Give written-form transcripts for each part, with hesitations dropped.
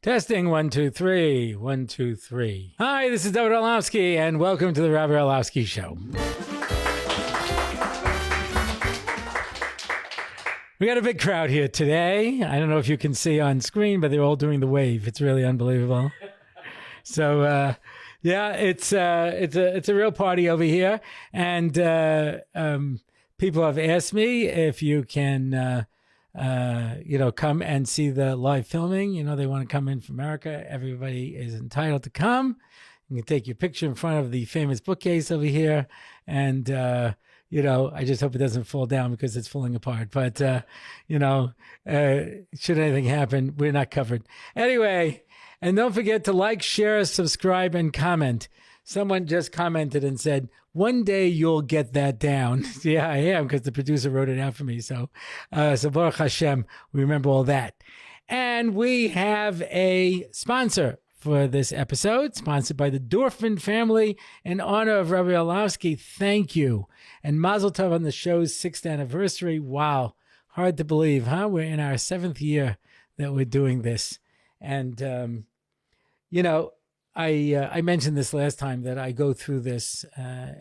Testing 1, 2, 3. 1, 2, 3. Hi, this is Dovid Orlofsky, and welcome to the Rabbi Orlofsky Show. We got a big crowd here today. I don't know if you can see on screen, but they're all doing the wave. It's really unbelievable. So, yeah, it's a real party over here, and people have asked me if you can. Come and see the live filming. They want to come in from America. Everybody is entitled to come. You can take your picture in front of the famous bookcase over here. And, I just hope it doesn't fall down because it's falling apart. But, should anything happen, we're not covered. Anyway, and don't forget to like, share, subscribe, and comment. Someone just commented and said, one day you'll get that down. Yeah, I am, because the producer wrote it out for me. So Baruch Hashem, we remember all that. And we have a sponsor for this episode, sponsored by the Dorfman family in honor of Rabbi Orlofsky. Thank you. And Mazel Tov on the show's 6th anniversary. Wow. Hard to believe, huh? We're in our 7th year that we're doing this. And, I mentioned this last time that I go through this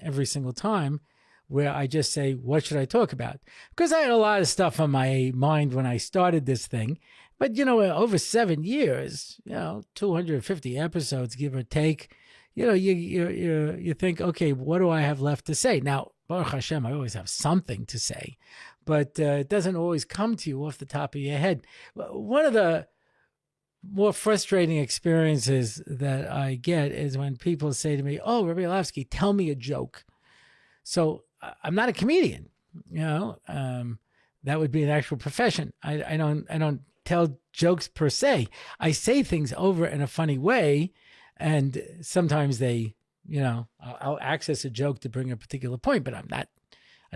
every single time where I just say, what should I talk about? Because I had a lot of stuff on my mind when I started this thing. But, over 7 years, 250 episodes, give or take, you think, okay, what do I have left to say? Now, Baruch Hashem, I always have something to say, but it doesn't always come to you off the top of your head. One of the more frustrating experiences that I get is when people say to me, oh, Rabbi Orlofsky, tell me a joke. So I'm not a comedian, that would be an actual profession. I don't tell jokes per se. I say things over in a funny way, and sometimes I'll access a joke to bring a particular point, but I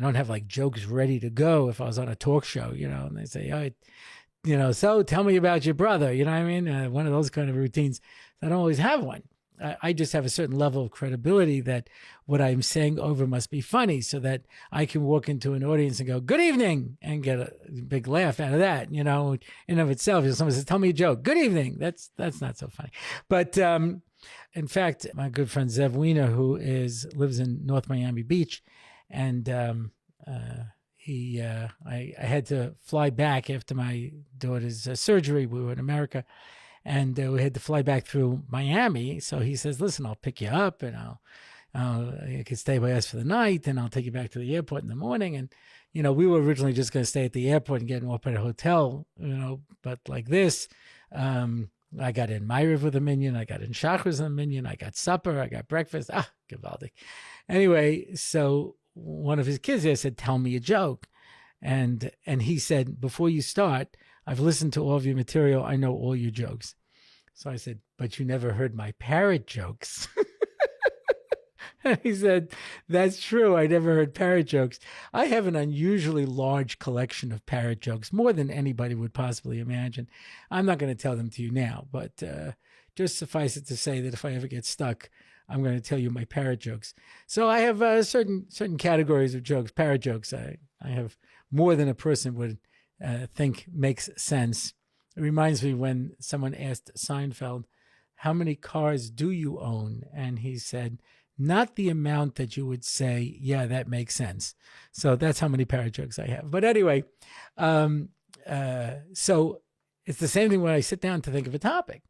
don't have like jokes ready to go if I was on a talk show, and they say, oh, so tell me about your brother, you know what I mean? One of those kind of routines. I don't always have one. I just have a certain level of credibility that what I'm saying over must be funny so that I can walk into an audience and go, good evening, and get a big laugh out of that, in and of itself. If someone says, tell me a joke, good evening. That's not so funny. But in fact, my good friend Zev Wiener, who lives in North Miami Beach, and I had to fly back after my daughter's surgery. We were in America, and we had to fly back through Miami. So he says, listen, I'll pick you up, and you can stay by us for the night, and I'll take you back to the airport in the morning. And, we were originally just going to stay at the airport and get off at a hotel, but like this, I got in Ma'ariv with a minyan, I got in Shachris with a minyan, I got supper, I got breakfast. Gewaldig. Anyway, so one of his kids there said, tell me a joke. And he said, before you start, I've listened to all of your material. I know all your jokes. So I said, but you never heard my parrot jokes. And he said, that's true. I never heard parrot jokes. I have an unusually large collection of parrot jokes, more than anybody would possibly imagine. I'm not going to tell them to you now, but just suffice it to say that if I ever get stuck, I'm going to tell you my parrot jokes. So I have certain categories of jokes, parrot jokes. I have more than a person would think makes sense. It reminds me when someone asked Seinfeld, how many cars do you own? And he said, not the amount that you would say, yeah, that makes sense. So that's how many parrot jokes I have. But anyway, so it's the same thing when I sit down to think of a topic.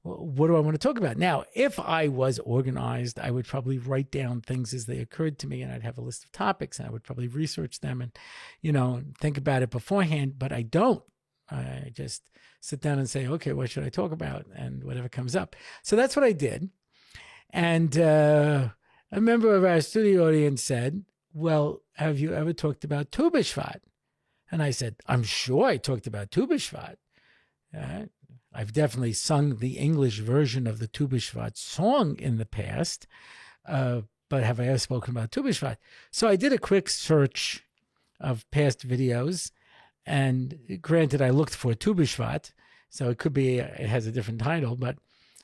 What do I want to talk about? Now, if I was organized, I would probably write down things as they occurred to me, and I'd have a list of topics, and I would probably research them and, think about it beforehand, but I don't. I just sit down and say, okay, what should I talk about? And whatever comes up. So that's what I did. And a member of our studio audience said, well, have you ever talked about Tu Bishvat? And I said, I'm sure I talked about Tu Bishvat. I've definitely sung the English version of the Tu Bishvat song in the past, but have I ever spoken about Tu Bishvat? So I did a quick search of past videos, and granted, I looked for Tu Bishvat, so it could be it has a different title, but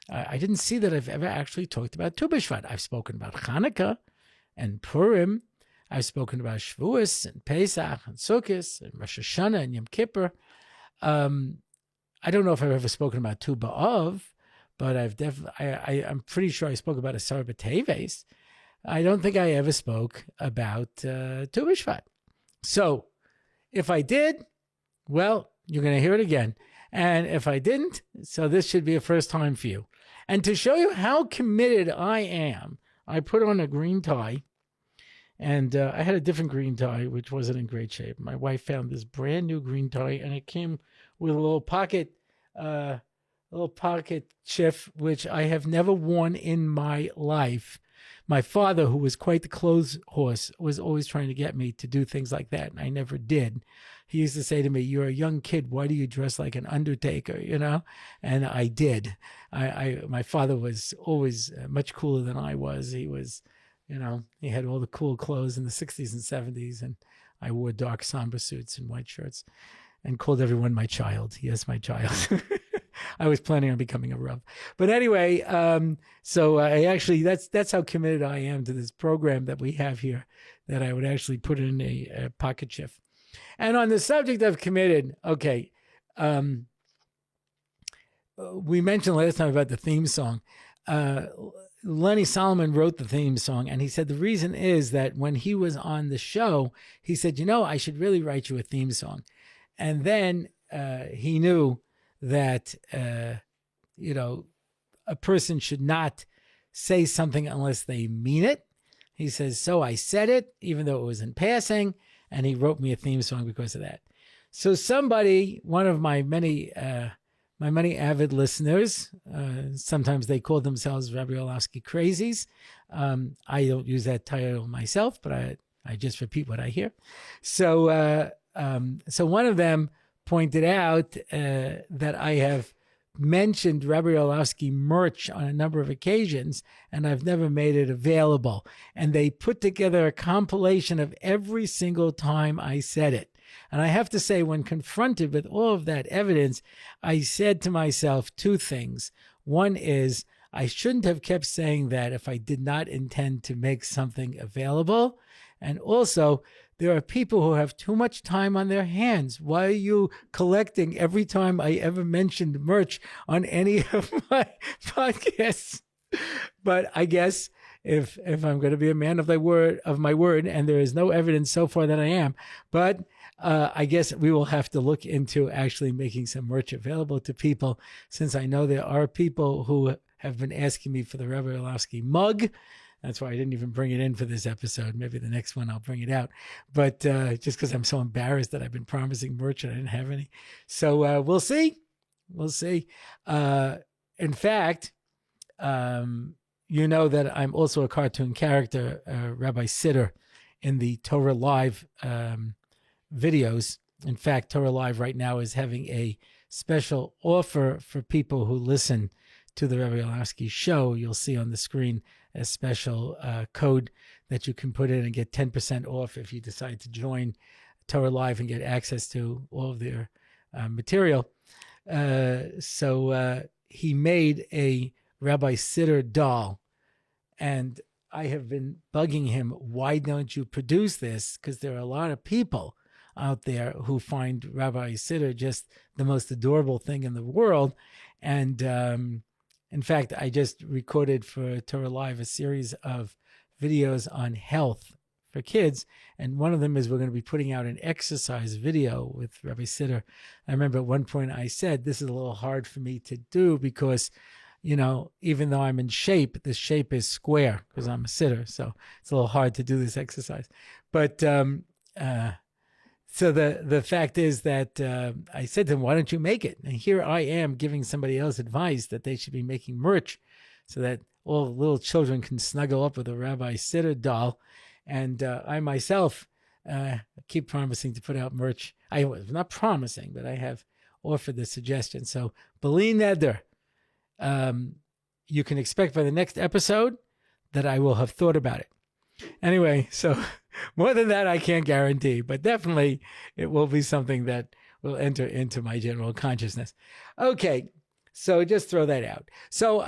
I didn't see that I've ever actually talked about Tu Bishvat. I've spoken about Hanukkah and Purim. I've spoken about Shavuos and Pesach and Sukkot and Rosh Hashanah and Yom Kippur. I don't know if I've ever spoken about Tu B'Av, but I'm pretty sure I spoke about Asar B'Teves. I don't think I ever spoke about Tu B'Shvat. So if I did, well, you're going to hear it again. And if I didn't, so this should be a first time for you. And to show you how committed I am, I put on a green tie. And I had a different green tie, which wasn't in great shape. My wife found this brand new green tie, and it came with a little pocket chiff, which I have never worn in my life. My father, who was quite the clothes horse, was always trying to get me to do things like that, and I never did. He used to say to me, "You're a young kid. Why do you dress like an undertaker?" You know, and I did. My father was always much cooler than I was. He was, you know, he had all the cool clothes in the 60s and 70s, and I wore dark somber suits and white shirts and called everyone my child. Yes, my child. I was planning on becoming a Rav. But anyway, so I actually, that's how committed I am to this program that we have here, that I would actually put in a pocket chiff. And on the subject of committed, okay, we mentioned last time about the theme song. Lenny Solomon wrote the theme song, and he said the reason is that when he was on the show, he said, I should really write you a theme song. And then he knew that, a person should not say something unless they mean it. He says, so I said it, even though it was in passing, and he wrote me a theme song because of that. So somebody, one of my many avid listeners, sometimes they call themselves Rabbi Orlofsky crazies. I don't use that title myself, but I just repeat what I hear. So one of them pointed out that I have mentioned Rabbi Orlofsky merch on a number of occasions, and I've never made it available. And they put together a compilation of every single time I said it. And I have to say, when confronted with all of that evidence, I said to myself two things. One is, I shouldn't have kept saying that if I did not intend to make something available. And also, there are people who have too much time on their hands. Why are you collecting every time I ever mentioned merch on any of my podcasts? But I guess if I'm going to be a man of my word, and there is no evidence so far that I am, but I guess we will have to look into actually making some merch available to people, since I know there are people who have been asking me for the Rabbi Orlofsky mug. That's why I didn't even bring it in for this episode. Maybe the next one I'll bring it out. But just because I'm so embarrassed that I've been promising merch and I didn't have any. So we'll see. We'll see. In fact, you know that I'm also a cartoon character, Rabbi Sitter, in the Torah Live videos. In fact, Torah Live right now is having a special offer for people who listen to the Rabbi Orlofsky show. You'll see on the screen a special code that you can put in and get 10% off if you decide to join Torah Live and get access to all of their material. So he made a Rabbi Sitter doll, and I have been bugging him, why don't you produce this? Because there are a lot of people out there who find Rabbi Sitter just the most adorable thing in the world. And in fact, I just recorded for Torah Live a series of videos on health for kids. And one of them is we're going to be putting out an exercise video with Rabbi Sitter. I remember at one point I said, this is a little hard for me to do because, even though I'm in shape, this shape is square because I'm a sitter. So it's a little hard to do this exercise. But so the fact is that I said to him, why don't you make it? And here I am giving somebody else advice that they should be making merch so that all little children can snuggle up with a Rabbi Sitter doll. And I myself keep promising to put out merch. I was not promising, but I have offered the suggestion. So, B'li Neder, you can expect by the next episode that I will have thought about it. Anyway, so more than that, I can't guarantee, but definitely it will be something that will enter into my general consciousness. Okay, so just throw that out. So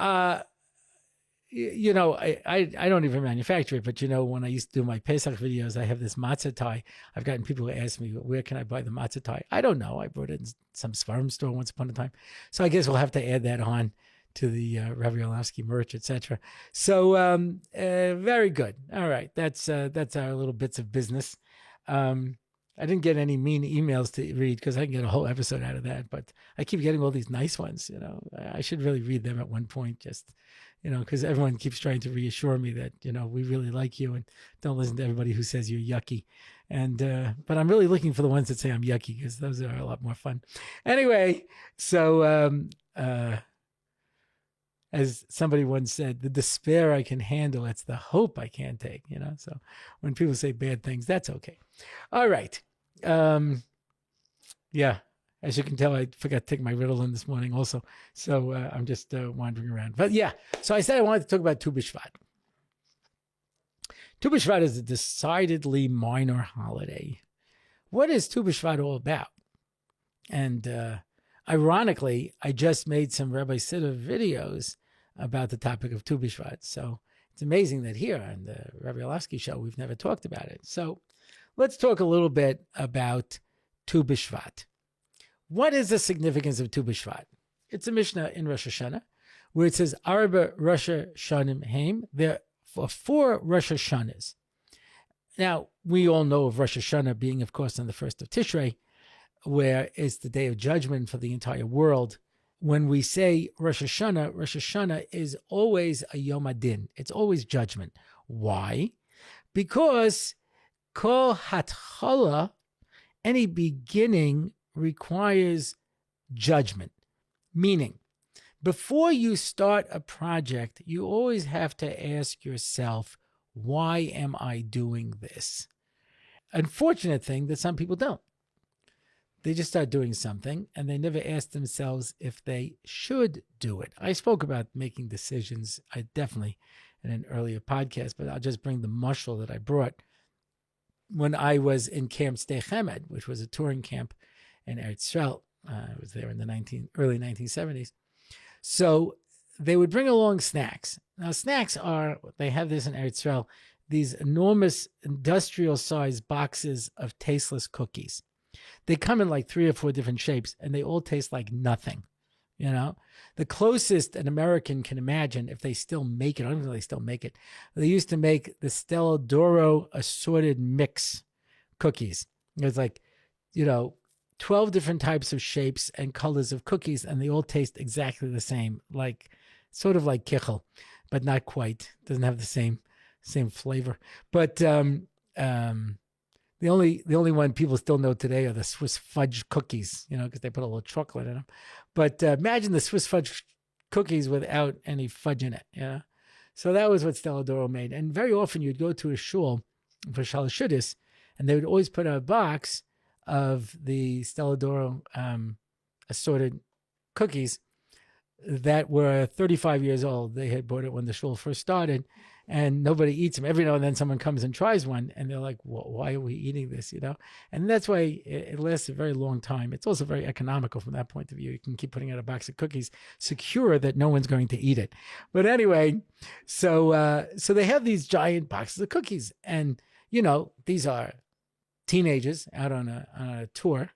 I don't even manufacture it, but when I used to do my Pesach videos, I have this matzah tie. I've gotten people who ask me, where can I buy the matzah tie? I don't know. I bought it in some Svarim store once upon a time. So I guess we'll have to add that on to the Rabbi Orlofsky merch, etc. So very good. All right, that's our little bits of business. I didn't get any mean emails to read because I can get a whole episode out of that, but I keep getting all these nice ones. I should really read them at one point, just because everyone keeps trying to reassure me that we really like you and don't listen to everybody who says you're yucky. And but I'm really looking for the ones that say I'm yucky because those are a lot more fun. Anyway, so as somebody once said, the despair I can handle, it's the hope I can't take, So when people say bad things, that's okay. All right. Yeah, as you can tell, I forgot to take my Ritalin this morning also. So I'm just wandering around. But yeah, so I said I wanted to talk about Tu Bishvat. Tu Bishvat is a decidedly minor holiday. What is Tu Bishvat all about? And ironically, I just made some Rabbi Siddur videos about the topic of Tu Bishvat. So it's amazing that here on the Rabbi Orlofsky show, we've never talked about it. So let's talk a little bit about Tu Bishvat. What is the significance of Tu Bishvat? It's a Mishnah in Rosh Hashanah where it says, Arba Rosh Hashanim Haim. There are 4 Rosh Hashanahs. Now, we all know of Rosh Hashanah being, of course, on the 1st of Tishrei, where it's the day of judgment for the entire world. When we say Rosh Hashanah is always a Yom Adin. It's always judgment. Why? Because Kol Hatchala, any beginning, requires judgment. Meaning, before you start a project, you always have to ask yourself, why am I doing this? Unfortunate thing that some people don't. They just start doing something and they never ask themselves if they should do it. I spoke about making decisions, I definitely in an earlier podcast, but I'll just bring the mashal that I brought when I was in Camp Stay Chemed, which was a touring camp in Eretz Yisrael. I was there in the early 1970s. So they would bring along snacks. Now, snacks they have this in Eretz Yisrael, these enormous industrial-sized boxes of tasteless cookies. They come in like 3 or 4 different shapes, and they all taste like nothing. The closest an American can imagine, if they still make it, I don't know if they still make it, they used to make the Stella D'Oro assorted mix cookies. It was like, 12 different types of shapes and colors of cookies, and they all taste exactly the same, like sort of like kichel, but not quite. Doesn't have the same flavor. But the only one people still know today are the Swiss fudge cookies, because they put a little chocolate in them. But imagine the Swiss fudge cookies without any fudge in it. So that was what Stella D'Oro made. And very often you'd go to a shul for Shalashudis, and they would always put a box of the Stella D'Oro assorted cookies that were 35 years old. They had bought it when the shul first started, and nobody eats them. Every now and then someone comes and tries one, and they're like, well, why are we eating this, And that's why it lasts a very long time. It's also very economical from that point of view. You can keep putting out a box of cookies, secure that no one's going to eat it. But anyway, so they have these giant boxes of cookies, and, these are teenagers out on a tour,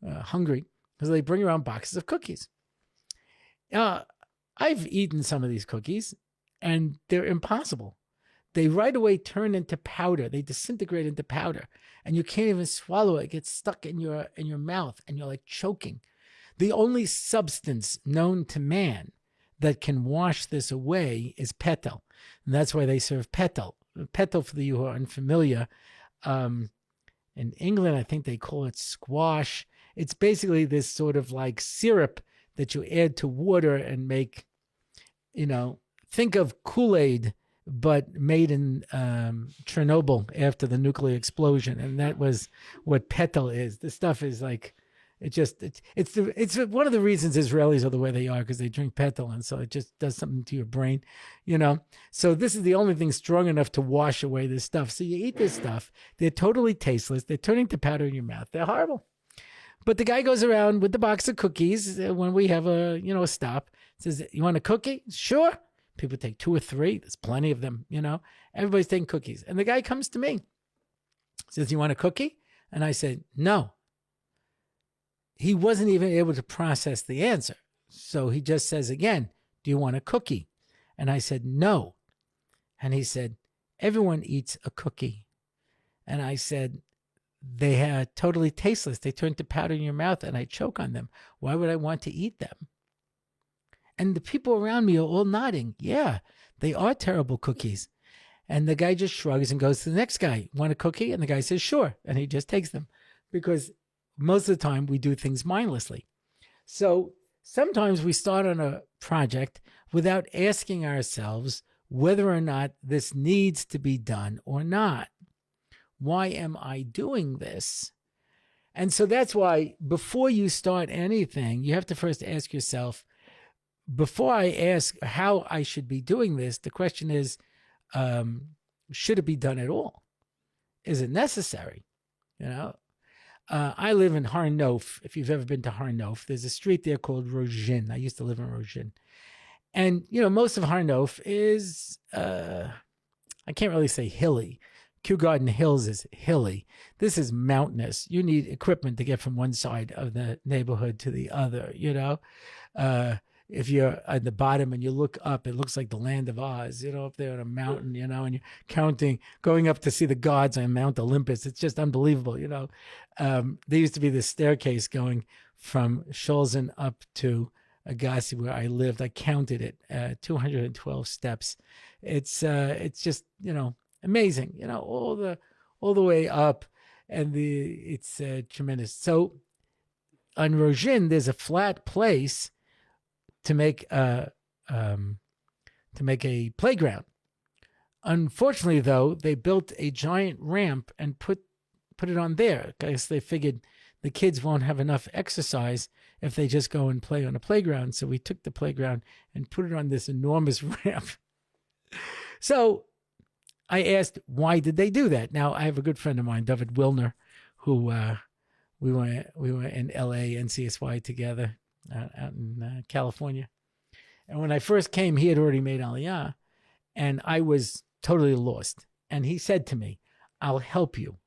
hungry, because they bring around boxes of cookies. I've eaten some of these cookies, and they're impossible. They right away turn into powder. They disintegrate into powder, and you can't even swallow it. It gets stuck in your mouth, and you're like choking. The only substance known to man that can wash this away is petal, and that's why they serve petal. Petal, for you who are unfamiliar, in England, I think they call it squash. It's basically this sort of like syrup that you add to water and make, think of Kool-Aid, but made in Chernobyl after the nuclear explosion. And that was what petal is. This stuff is like, it's one of the reasons Israelis are the way they are, because they drink petal, and so it just does something to your brain, So this is the only thing strong enough to wash away this stuff. So you eat this stuff. They're totally tasteless. They're turning to powder in your mouth. They're horrible. But the guy goes around with the box of cookies when we have a stop. Says, "You want a cookie? Sure. People take 2 or 3. There's plenty of them, Everybody's taking cookies. And the guy comes to me, says, "You want a cookie?" And I said, "No." He wasn't even able to process the answer. So he just says again, "Do you want a cookie?" And I said, "No." And he said, "Everyone eats a cookie." And I said, "They are totally tasteless. They turn to powder in your mouth and I choke on them. Why would I want to eat them?" And the people around me are all nodding. Yeah, they are terrible cookies. And the guy just shrugs and goes to the next guy. "Want a cookie?" And the guy says, "Sure." And he just takes them, because most of the time we do things mindlessly. So sometimes we start on a project without asking ourselves whether or not this needs to be done or not. Why am I doing this? And so that's why before you start anything, you have to first ask yourself, before I ask how I should be doing this, the question is, should it be done at all? Is it necessary? I live in Har Nof. If you've ever been to Har Nof, there's a street there called Rojin. I used to live in Rojin. And, most of Har Nof is, I can't really say hilly. Kew Garden Hills is hilly. This is mountainous. You need equipment to get from one side of the neighborhood to the other, If you're at the bottom and you look up, it looks like the land of Oz, up there on a mountain, and you're counting, going up to see the gods on Mount Olympus. It's just unbelievable, There used to be this staircase going from Scholzen up to Agassi, where I lived. I counted it, 212 steps. It's just, amazing, all the way up, and it's tremendous. So on Rojin, there's a flat place to make a playground. Unfortunately, though, they built a giant ramp and put it on there, because they figured the kids won't have enough exercise if they just go and play on a playground. So we took the playground and put it on this enormous ramp. So I asked, why did they do that? Now, I have a good friend of mine, David Wilner, who we were in LA, NCSY together, out in California. And when I first came, he had already made Aliyah, and I was totally lost. And he said to me, "I'll help you,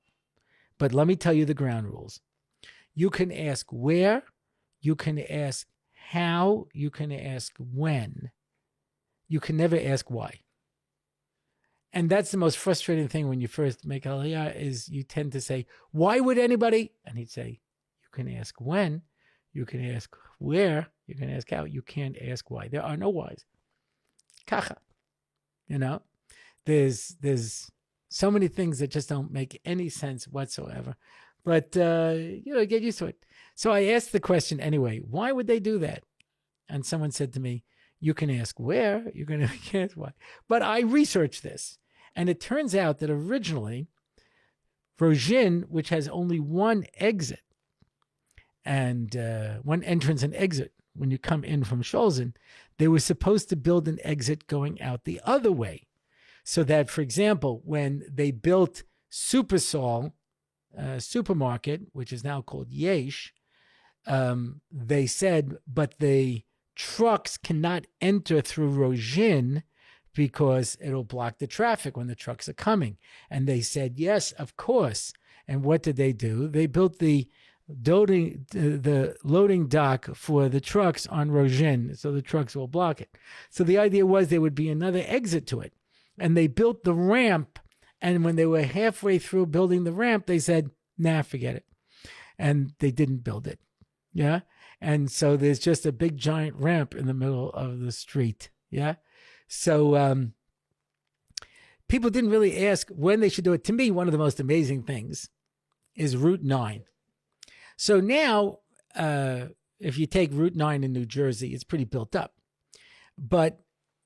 but let me tell you the ground rules. You can ask where, you can ask how, you can ask when. You can never ask why." And that's the most frustrating thing when you first make Aliyah, is you tend to say, "Why would anybody?" And he'd say, "You can ask when, you can ask where, you can ask how, you can't ask why. There are no whys." Kacha. There's so many things that just don't make any sense whatsoever. But, get used to it. So I asked the question anyway, why would they do that? And someone said to me, "You can ask where, you can ask why." But I researched this, and it turns out that originally, Rojin, which has only one exit, and one entrance and exit when you come in from Scholzen, they were supposed to build an exit going out the other way. So that, for example, when they built Supersol supermarket, which is now called Yesh, they said, but the trucks cannot enter through Rojin because it'll block the traffic when the trucks are coming. And they said, yes, of course. And what did they do? They built the loading dock for the trucks on Rojin, so the trucks will block it. So the idea was there would be another exit to it. And they built the ramp, and when they were halfway through building the ramp, they said, nah, forget it. And they didn't build it. Yeah? And so there's just a big giant ramp in the middle of the street. Yeah? So people didn't really ask when they should do it. To me, one of the most amazing things is Route 9. So now, if you take Route 9 in New Jersey, it's pretty built up. But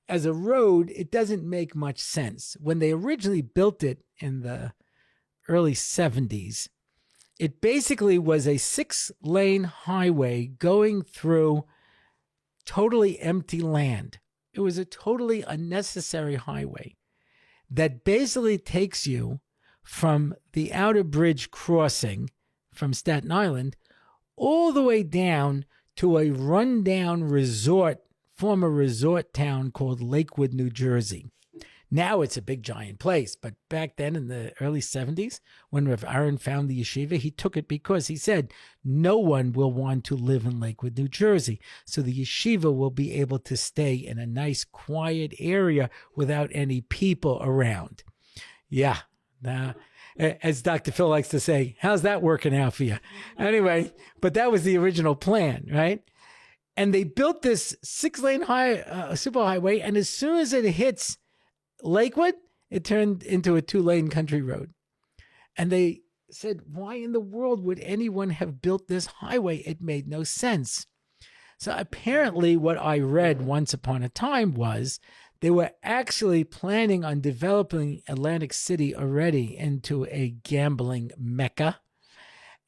as a road, it doesn't make much sense. When they originally built it in the early 70s, it basically was a 6-lane highway going through totally empty land. It was a totally unnecessary highway that basically takes you from the Outer Bridge crossing from Staten Island all the way down to a rundown resort former resort town called Lakewood, New Jersey. Now it's a big, giant place. But back then in the early 70s, when Rav Aaron found the yeshiva, he took it because he said, no one will want to live in Lakewood, New Jersey. So the yeshiva will be able to stay in a nice, quiet area without any people around. Yeah. Now, as Dr. Phil likes to say, how's that working out for you? Anyway, but that was the original plan, right? And they built this 6-lane superhighway, and as soon as it hits Lakewood, it turned into a 2-lane country road. And they said, why in the world would anyone have built this highway? It made no sense. So apparently what I read once upon a time was they were actually planning on developing Atlantic City already into a gambling mecca.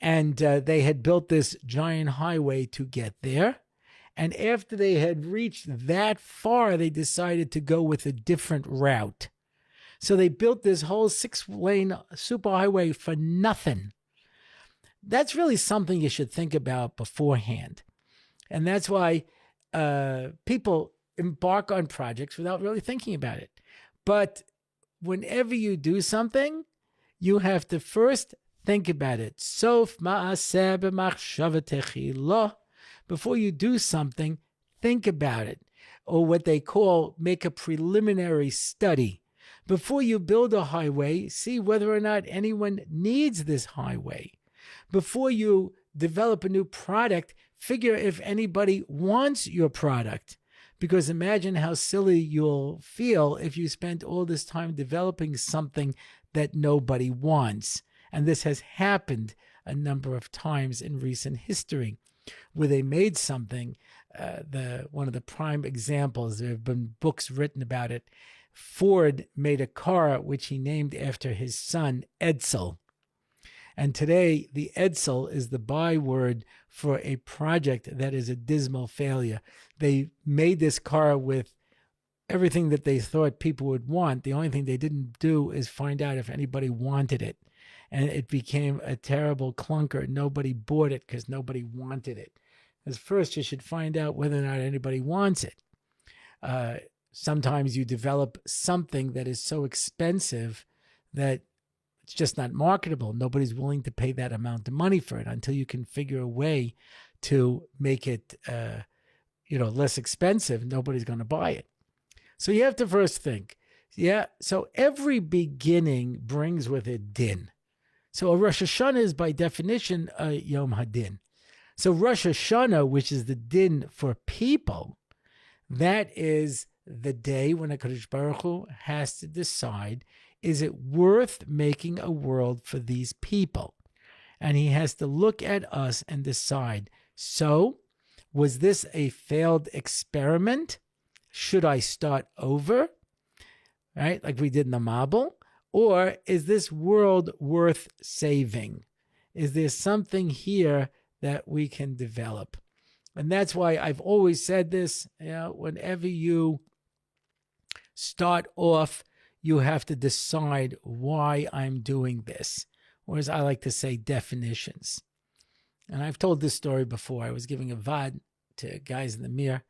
And they had built this giant highway to get there. And after they had reached that far, they decided to go with a different route. So they built this whole 6-lane superhighway for nothing. That's really something you should think about beforehand. And that's why people embark on projects without really thinking about it. But whenever you do something, you have to first think about it. Sof ma'aseh b'machshava techila. Before you do something, think about it, or what they call make a preliminary study. Before you build a highway, see whether or not anyone needs this highway. Before you develop a new product, figure if anybody wants your product. Because imagine how silly you'll feel if you spent all this time developing something that nobody wants. And this has happened a number of times in recent history, where they made something, one of the prime examples, there have been books written about it. Ford made a car which he named after his son, Edsel. And today, the Edsel is the byword for a project that is a dismal failure. They made this car with everything that they thought people would want. The only thing they didn't do is find out if anybody wanted it. And it became a terrible clunker. Nobody bought it because nobody wanted it. As first, you should find out whether or not anybody wants it. Sometimes you develop something that is so expensive that it's just not marketable. Nobody's willing to pay that amount of money for it until you can figure a way to make it, less expensive. Nobody's going to buy it. So you have to first think. Yeah. So every beginning brings with it din. So a Rosh Hashanah is by definition a Yom HaDin. So Rosh Hashanah, which is the din for people, that is the day when HaKadosh Baruch Hu has to decide, is it worth making a world for these people? And he has to look at us and decide, so was this a failed experiment? Should I start over? Right? Like we did in the Mabul? Or is this world worth saving? Is there something here that we can develop? And that's why I've always said this, whenever you start off, you have to decide why I'm doing this. Or as I like to say, definitions. And I've told this story before. I was giving a vad to guys in the Mir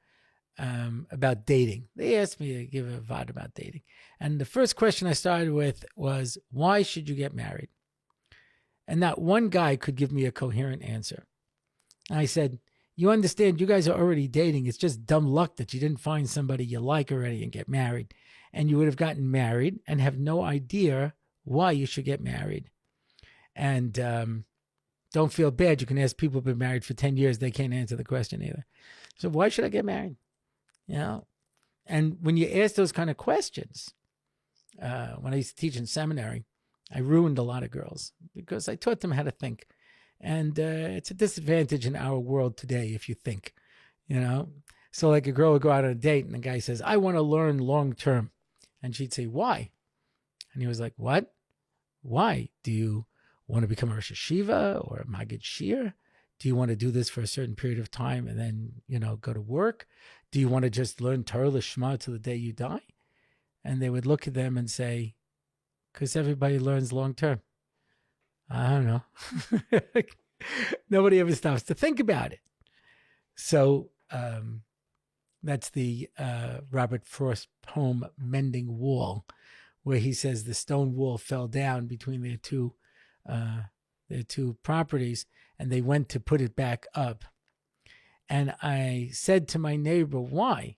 about dating. They asked me to give a vad about dating. And the first question I started with was, why should you get married? And not one guy could give me a coherent answer. And I said, you understand, you guys are already dating. It's just dumb luck that you didn't find somebody you like already and get married. And you would have gotten married and have no idea why you should get married. And don't feel bad. You can ask people who've been married for 10 years. They can't answer the question either. So why should I get married? And when you ask those kind of questions, when I used to teach in seminary, I ruined a lot of girls because I taught them how to think. And it's a disadvantage in our world today if you think, So like a girl would go out on a date and the guy says, I want to learn long term. And she'd say, why? And he was like, what? Why? Do you want to become a Rosh Hashiva or a Maggid Shir? Do you want to do this for a certain period of time and then, go to work? Do you want to just learn Torah Lishma till the day you die? And they would look at them and say, because everybody learns long term. I don't know. Nobody ever stops to think about it. So That's the Robert Frost poem Mending Wall, where he says the stone wall fell down between their two properties, and they went to put it back up. And I said to my neighbor, why?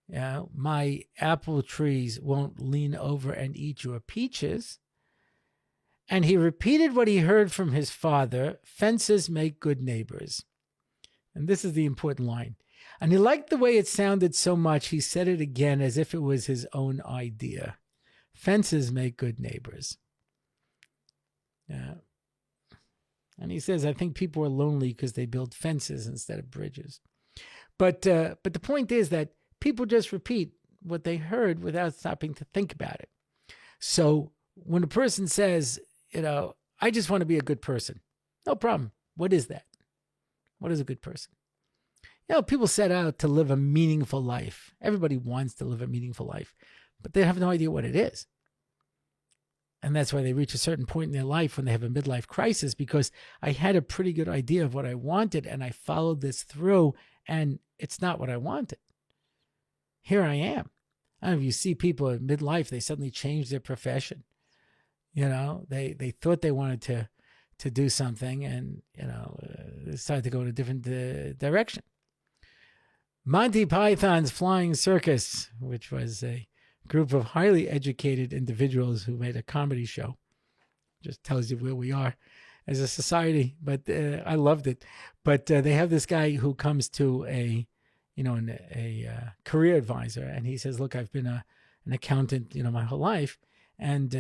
My apple trees won't lean over and eat your peaches. And he repeated what he heard from his father, fences make good neighbors. And this is the important line. And he liked the way it sounded so much, he said it again as if it was his own idea. Fences make good neighbors. Yeah. And he says, I think people are lonely because they build fences instead of bridges. But the point is that people just repeat what they heard without stopping to think about it. So when a person says, I just want to be a good person, no problem. What is that? What is a good person? People set out to live a meaningful life. Everybody wants to live a meaningful life, but they have no idea what it is. And that's why they reach a certain point in their life when they have a midlife crisis, because I had a pretty good idea of what I wanted and I followed this through and it's not what I wanted. Here I am. I don't know if you see people in midlife, they suddenly change their profession. They thought they wanted to do something and, decided to go in a different direction. Monty Python's Flying Circus, which was a group of highly educated individuals who made a comedy show. Just tells you where we are as a society, but I loved it. But they have this guy who comes to a career advisor, and he says, look, I've been an accountant, my whole life, and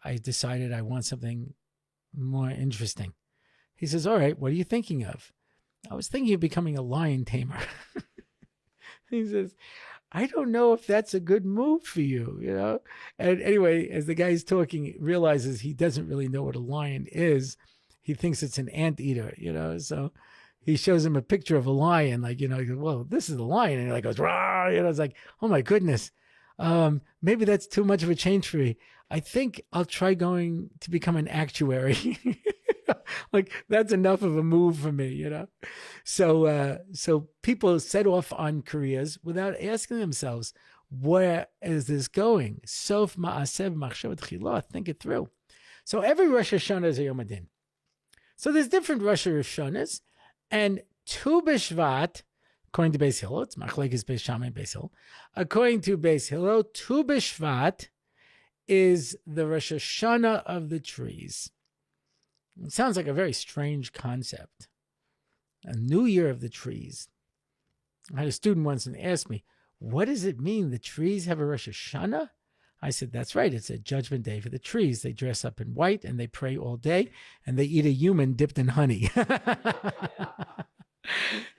I decided I want something more interesting. He says, all right, what are you thinking of? I was thinking of becoming a lion tamer. He says, I don't know if that's a good move for you, And anyway, as the guy's talking, he realizes he doesn't really know what a lion is. He thinks it's an anteater, So he shows him a picture of a lion, he goes, well, this is a lion. And he goes, rah, it's like, oh my goodness. Maybe that's too much of a change for me. I think I'll try going to become an actuary. That's enough of a move for me, So people set off on careers without asking themselves, where is this going? Sof ma'aseh b'machshavat tchila, think it through. So every Rosh Hashanah is a Yom Adin. So there's different Rosh Hashanahs, and Tu Bishvat, according to Beis Hillel, it's Machlekes Beis Shammai and Beis Hillel. According to Beis Hillel, Tu Bishvat is the Rosh Hashanah of the trees. It sounds like a very strange concept. A new year of the trees. I had a student once and asked me, what does it mean? The trees have a Rosh Hashanah? I said, that's right. It's a judgment day for the trees. They dress up in white and they pray all day and they eat a human dipped in honey.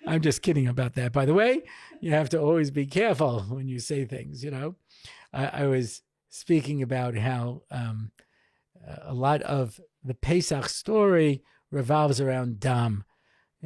I'm just kidding about that. By the way, you have to always be careful when you say things, I was speaking about how a lot of the Pesach story revolves around Dam.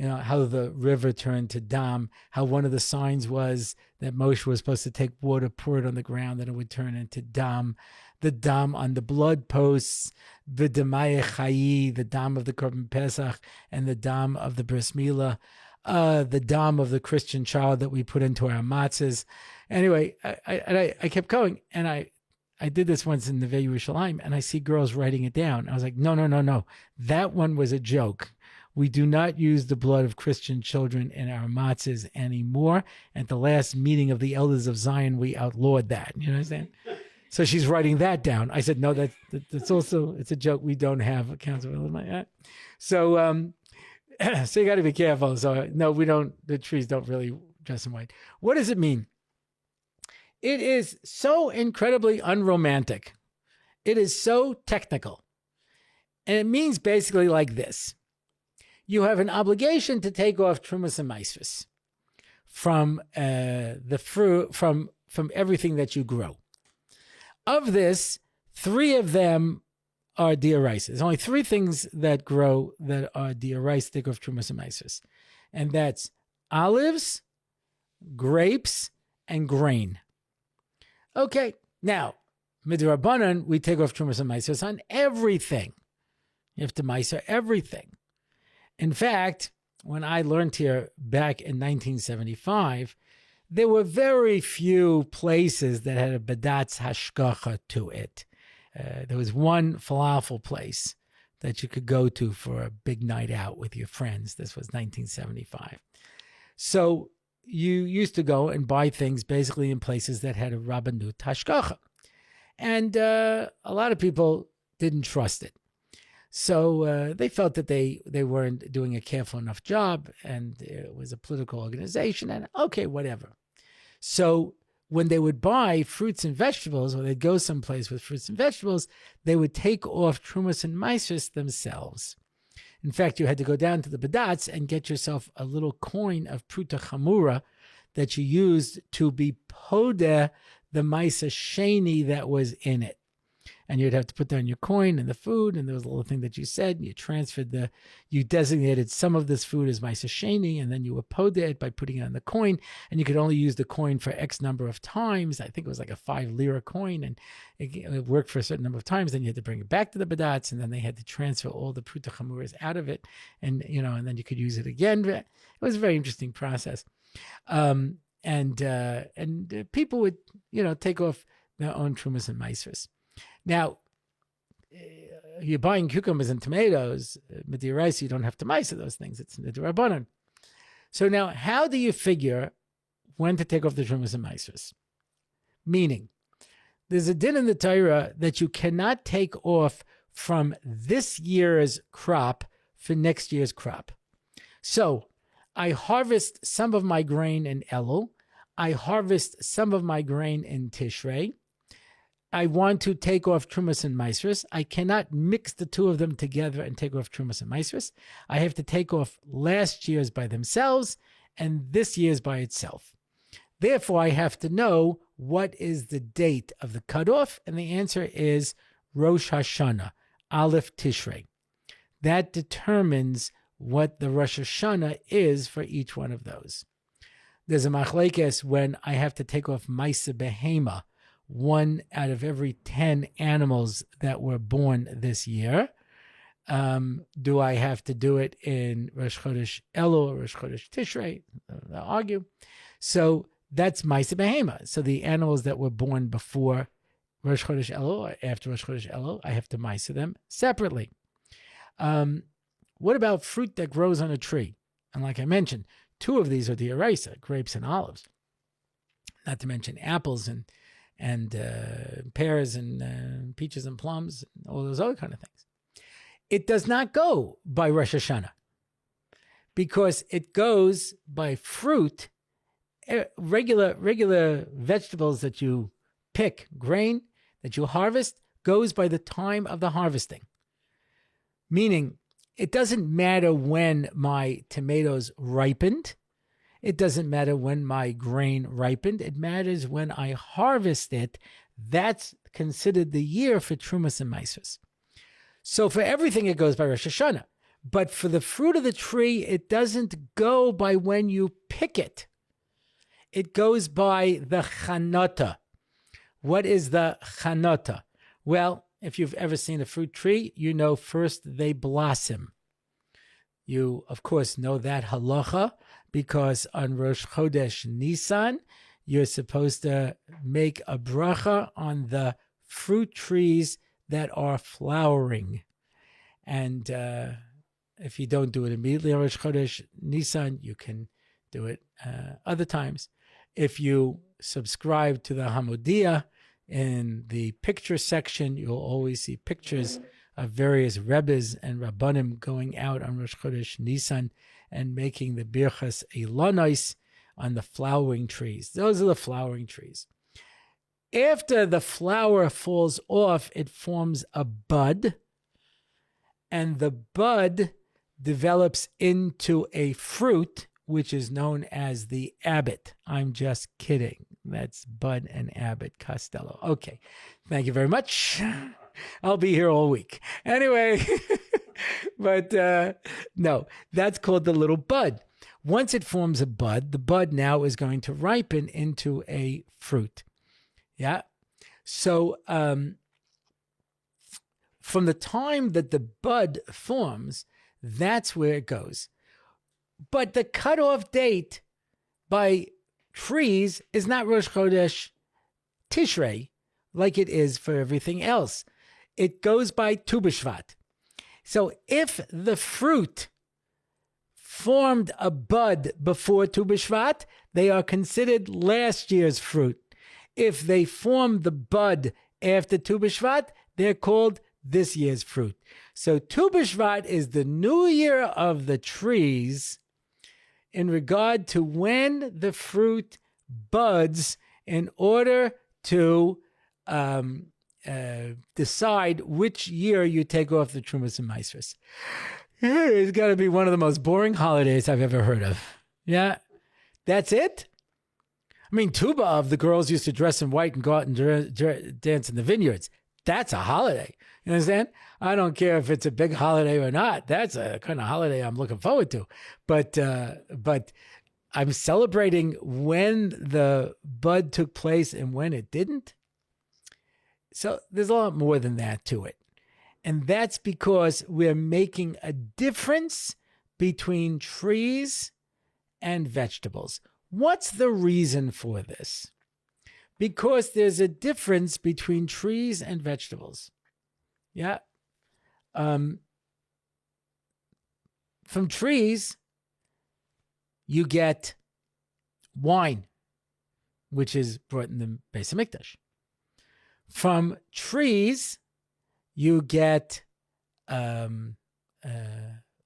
How the river turned to Dam, how one of the signs was that Moshe was supposed to take water, pour it on the ground, and it would turn into Dam. The Dam on the blood posts, the Demaya Chayi, the Dam of the Korban Pesach, and the Dam of the Bris Milah, the Dam of the Christian child that we put into our matzahs. Anyway, I kept going, and I did this once in the Neve Yerushalayim, and I see girls writing it down. I was like, no. That one was a joke. We do not use the blood of Christian children in our matzahs anymore. At the last meeting of the elders of Zion, we outlawed that. You understand? So she's writing that down. I said, no, that's also, it's a joke. We don't have accounts of like that. So, so you got to be careful. So no, we don't, the trees don't really dress in white. What does it mean? It is so incredibly unromantic. It is so technical. And it means basically like this. You have an obligation to take off Trumas and Maasros from the fruit, from everything that you grow. Of this, 3 of them are dioraisis. There's only 3 things that grow that are dioraisis, take off Trumas and Maasros. And that's olives, grapes, and grain. Okay, now, midrabanan, we take off Trumas and Maasros on everything. You have to Maaser everything. In fact, when I learned here back in 1975, there were very few places that had a badatz hashgacha to it. There was one falafel place that you could go to for a big night out with your friends. This was 1975. So you used to go and buy things basically in places that had a rabbanut hashgacha. And a lot of people didn't trust it. So they felt that they weren't doing a careful enough job, and it was a political organization, and okay, whatever. So when they would buy fruits and vegetables, or they'd go someplace with fruits and vegetables, they would take off trumas and maasros themselves. In fact, you had to go down to the badatz and get yourself a little coin of pruta chamura that you used to be podeh the maisa sheni that was in it. And you'd have to put down your coin and the food, and there was a little thing that you said, and you transferred you designated some of this food as maisa sheni, and then you would podeh it by putting it on the coin, and you could only use the coin for X number of times. I think it was like a 5 lira coin, and it worked for a certain number of times. Then you had to bring it back to the badatz, and then they had to transfer all the pruta chamuras out of it, and then you could use it again. It was a very interesting process. And people would, take off their own trumas and maasros. Now, you're buying cucumbers and tomatoes, midiraisa, you don't have to maisa those things. It's midirabbanan. So now, how do you figure when to take off the trumas and maasros? Meaning, there's a din in the Torah that you cannot take off from this year's crop for next year's crop. So, I harvest some of my grain in Elul. I harvest some of my grain in Tishrei. I want to take off trumas and maasros. I cannot mix the two of them together and take off trumas and maasros. I have to take off last year's by themselves and this year's by itself. Therefore, I have to know what is the date of the cutoff, and the answer is Rosh Hashanah, Aleph Tishrei. That determines what the Rosh Hashanah is for each one of those. There's a machlekes when I have to take off Maisa Behema, 1 out of every 10 animals that were born this year. Do I have to do it in Rosh Chodesh Elul or Rosh Chodesh Tishrei? They'll argue. So that's Maisa Behema. So the animals that were born before Rosh Chodesh Elul or after Rosh Chodesh Elul, I have to Maisa them separately. What about fruit that grows on a tree? And like I mentioned, 2 of these are dioraisa, grapes and olives. Not to mention apples and pears and peaches and plums, and all those other kind of things. It does not go by Rosh Hashanah because it goes by fruit, regular vegetables that you pick, grain that you harvest, goes by the time of the harvesting. Meaning, it doesn't matter when my tomatoes ripened. It doesn't matter when my grain ripened. It matters when I harvest it. That's considered the year for trumas and maasros. So for everything, it goes by Rosh Hashanah. But for the fruit of the tree, it doesn't go by when you pick it. It goes by the chanota. What is the chanota? Well, if you've ever seen a fruit tree, you know first they blossom. You, of course, know that halacha because on Rosh Chodesh Nisan, you're supposed to make a bracha on the fruit trees that are flowering. And if you don't do it immediately on Rosh Chodesh Nisan, you can do it other times. If you subscribe to the Hamodia, in the picture section, you'll always see pictures of various Rebbes and Rabbanim going out on Rosh Chodesh Nisan and making the birchas Ilonos on the flowering trees. Those are the flowering trees. After the flower falls off, it forms a bud, and the bud develops into a fruit, which is known as the Abbot. I'm just kidding. That's Bud and Abbott Costello. Okay. Thank you very much. I'll be here all week. Anyway, but no, that's called the little bud. Once it forms a bud, the bud now is going to ripen into a fruit. Yeah. So from the time that the bud forms, that's where it goes. But the cutoff date by trees is not Rosh Chodesh Tishrei like it is for everything else. It goes by Tu B'Shvat. So if the fruit formed a bud before Tu B'Shvat, they are considered last year's fruit. If they formed the bud after Tu B'Shvat, they're called this year's fruit. So Tu B'Shvat is the new year of the trees in regard to when the fruit buds in order to decide which year you take off the Trumas and Maasros. It's got to be one of the most boring holidays I've ever heard of. Yeah, that's it? I mean, Tu B'Av, the girls used to dress in white and go out and dance in the vineyards. That's a holiday. You understand? I don't care if it's a big holiday or not. That's a kind of holiday I'm looking forward to. But I'm celebrating when the bud took place and when it didn't. So there's a lot more than that to it. And that's because we're making a difference between trees and vegetables. What's the reason for this? Because there's a difference between trees and vegetables. Yeah. From trees, you get wine, which is brought in the Beis HaMikdash. From trees, you get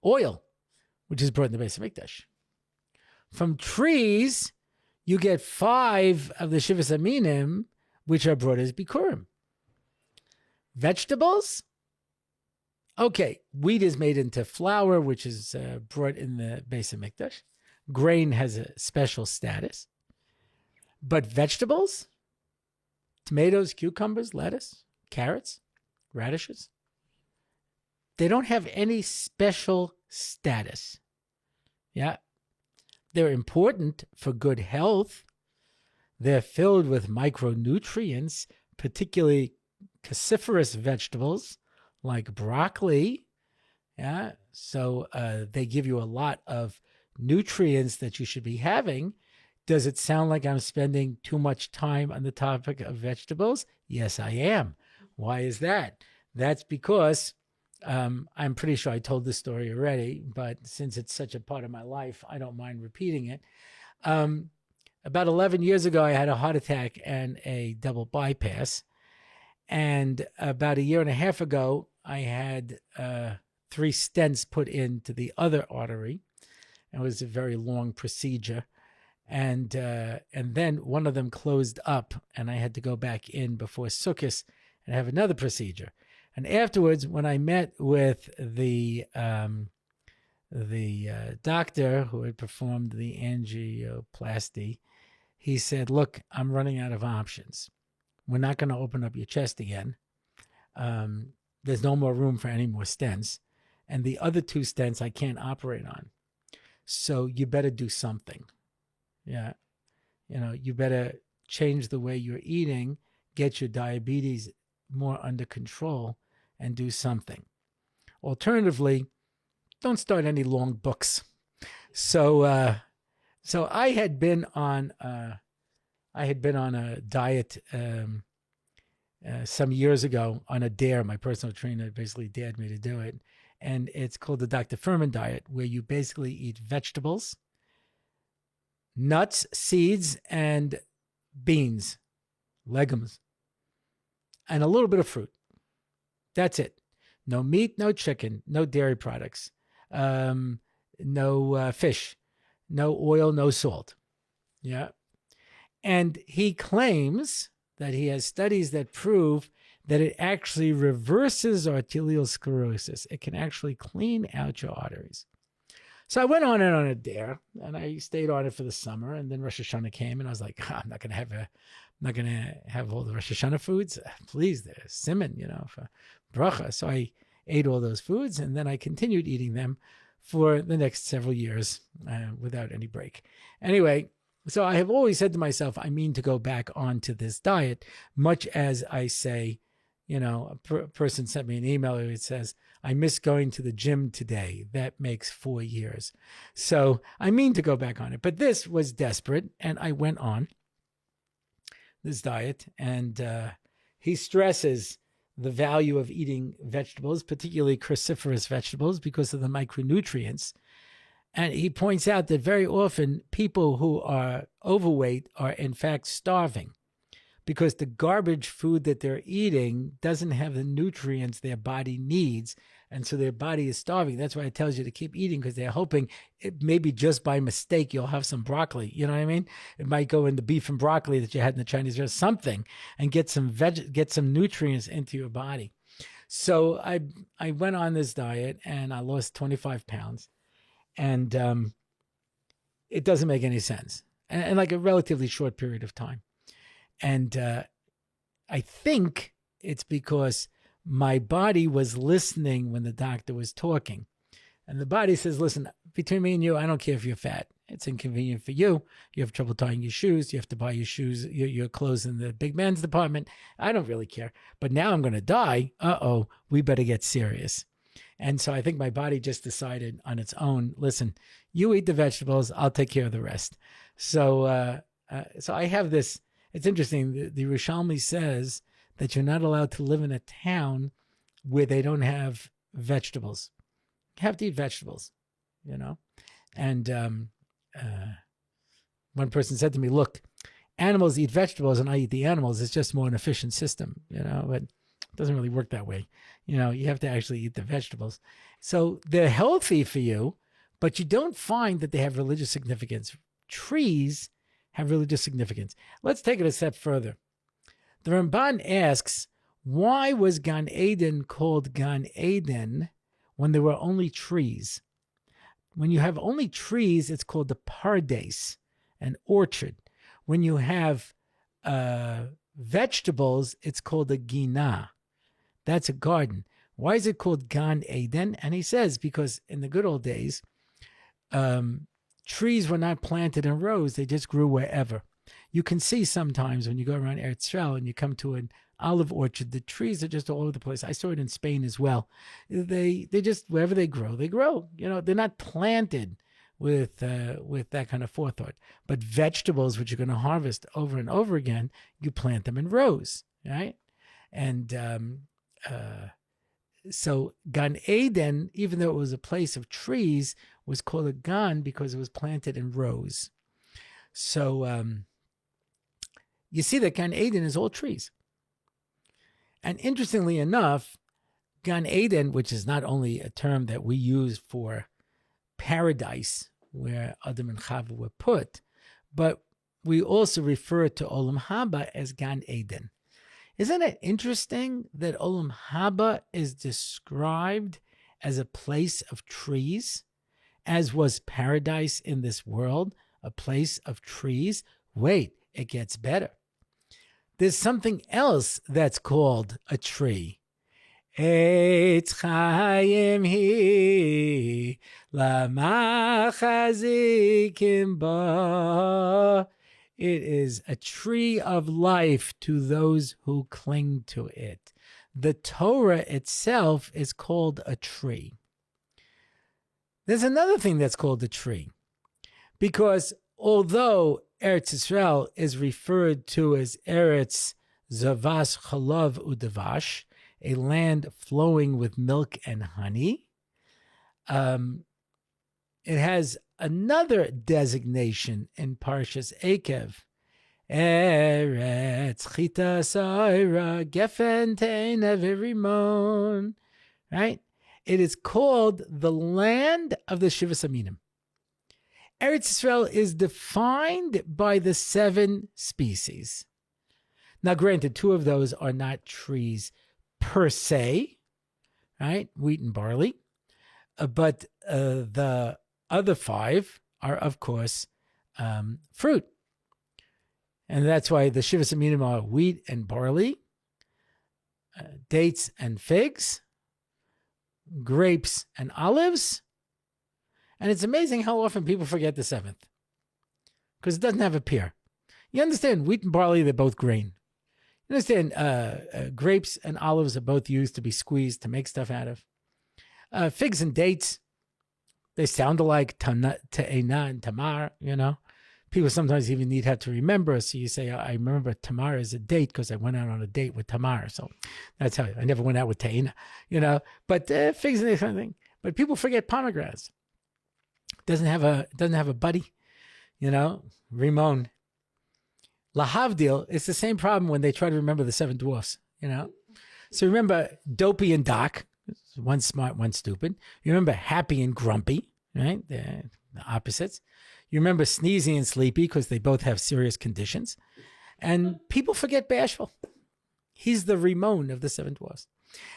oil, which is brought in the Beis HaMikdash. From trees, you get 5 of the Shivas Aminim, which are brought as Bikurim. Vegetables? Okay, wheat is made into flour, which is brought in the Beis HaMikdash. Grain has a special status. But vegetables? Tomatoes, cucumbers, lettuce, carrots, radishes. They don't have any special status. Yeah. They're important for good health. They're filled with micronutrients, particularly cruciferous vegetables like broccoli. Yeah. So they give you a lot of nutrients that you should be having. Does it sound like I'm spending too much time on the topic of vegetables? Yes, I am. Why is that? That's because I'm pretty sure I told this story already, but since it's such a part of my life, I don't mind repeating it. About 11 years ago, I had a heart attack and a double bypass. And about 1.5 years ago, I had 3 stents put into the other artery. It was a very long procedure. And then one of them closed up, and I had to go back in before Sukkot and have another procedure. And afterwards, when I met with the doctor who had performed the angioplasty, he said, "Look, I'm running out of options. We're not going to open up your chest again. There's no more room for any more stents. And the other 2 stents I can't operate on. So you better do something. Yeah. You better change the way you're eating, get your diabetes more under control, and do something. Alternatively, don't start any long books." So I had been on a diet some years ago on a dare. My personal trainer basically dared me to do it. And it's called the Dr. Furman diet, where you basically eat vegetables, nuts, seeds, and beans, legumes, and a little bit of fruit. That's it. No meat, no chicken, no dairy products, no fish, no oil, no salt. Yeah. And he claims that he has studies that prove that it actually reverses arteriosclerosis. It can actually clean out your arteries. So I went on it on a dare, and I stayed on it for the summer. And then Rosh Hashanah came, and I was like, I'm not going to have all the Rosh Hashanah foods. Please, there's simon, for bracha. So I ate all those foods, and then I continued eating them for the next several years without any break. Anyway, so I have always said to myself, I mean to go back onto this diet, much as I say, A person sent me an email where it says, I miss going to the gym today. That makes 4 years. So I mean to go back on it. But this was desperate, and I went on this diet. And he stresses the value of eating vegetables, particularly cruciferous vegetables, because of the micronutrients. And he points out that very often people who are overweight are in fact starving, because the garbage food that they're eating doesn't have the nutrients their body needs. And so their body is starving. That's why it tells you to keep eating, because they're hoping maybe just by mistake you'll have some broccoli. You know what I mean? It might go in the beef and broccoli that you had in the Chinese restaurant, something, and get some nutrients into your body. So I went on this diet and I lost 25 pounds. And it doesn't make any sense. And like a relatively short period of time. And I think it's because my body was listening when the doctor was talking. And the body says, listen, between me and you, I don't care if you're fat. It's inconvenient for you. You have trouble tying your shoes. You have to buy your shoes, your clothes in the big men's department. I don't really care. But now I'm going to die. Uh-oh, we better get serious. And so I think my body just decided on its own, listen, you eat the vegetables, I'll take care of the rest. So I have this. It's interesting. The Rishalmi says that you're not allowed to live in a town where they don't have vegetables. You have to eat vegetables, And one person said to me, look, animals eat vegetables and I eat the animals. It's just more an efficient system, but it doesn't really work that way. You have to actually eat the vegetables. So they're healthy for you, but you don't find that they have religious significance. Trees have religious significance. Let's take it a step further. The Ramban asks, why was Gan Eden called Gan Eden when there were only trees? When you have only trees, it's called the pardes, an orchard. When you have vegetables, it's called a ginah. That's a garden. Why is it called Gan Eden? And he says, because in the good old days, trees were not planted in rows. They just grew wherever. You can see sometimes when you go around Eretz Yisrael and you come to an olive orchard, the trees are just all over the place. I saw it in Spain as well. They just, wherever they grow, they grow. They're not planted with that kind of forethought. But vegetables, which you're going to harvest over and over again, you plant them in rows, right? And so Gan Eden, even though it was a place of trees, was called a Gan because it was planted in rows. So you see that Gan Eden is all trees. And interestingly enough, Gan Eden, which is not only a term that we use for paradise, where Adam and Chava were put, but we also refer to Olam Haba as Gan Eden. Isn't it interesting that Olam Haba is described as a place of trees, as was paradise in this world, a place of trees? Wait, it gets better. There's something else that's called a tree. Eitz Chaim hi lamachazikim ba. It is a tree of life to those who cling to it. The Torah itself is called a tree. There's another thing that's called a tree, because although Eretz Yisrael is referred to as Eretz Zavas Chalav Udavash, a land flowing with milk and honey, it has another designation in Parshas Ekev. Eretz Chita Saira Gefen Teina Virimon. Right? It is called the land of the Shivas Aminim. Eretz Yisrael is defined by the 7 species. Now, granted, 2 of those are not trees per se, right? Wheat and barley. But the other 5 are, of course, fruit. And that's why the Shivas Aminim are wheat and barley, dates and figs, grapes and olives. And it's amazing how often people forget the 7th, because it doesn't have a pear. You understand, wheat and barley, they're both grain. You understand? Grapes and olives are both used to be squeezed to make stuff out of. Figs and dates, they sound alike, ta'ena and tamar, People sometimes even have to remember. So you say, I remember Tamar as a date because I went out on a date with Tamar. So that's how I never went out with ta'ena, But figs and that kind of thing. But people forget pomegranates. Doesn't have a buddy, Rimon. Lahavdil, it's the same problem when they try to remember the seven dwarfs, So remember Dopey and Doc, one smart, one stupid. You remember Happy and Grumpy, right? They're the opposites. You remember Sneezy and Sleepy because they both have serious conditions. And people forget Bashful. He's the Rimon of the seven dwarfs.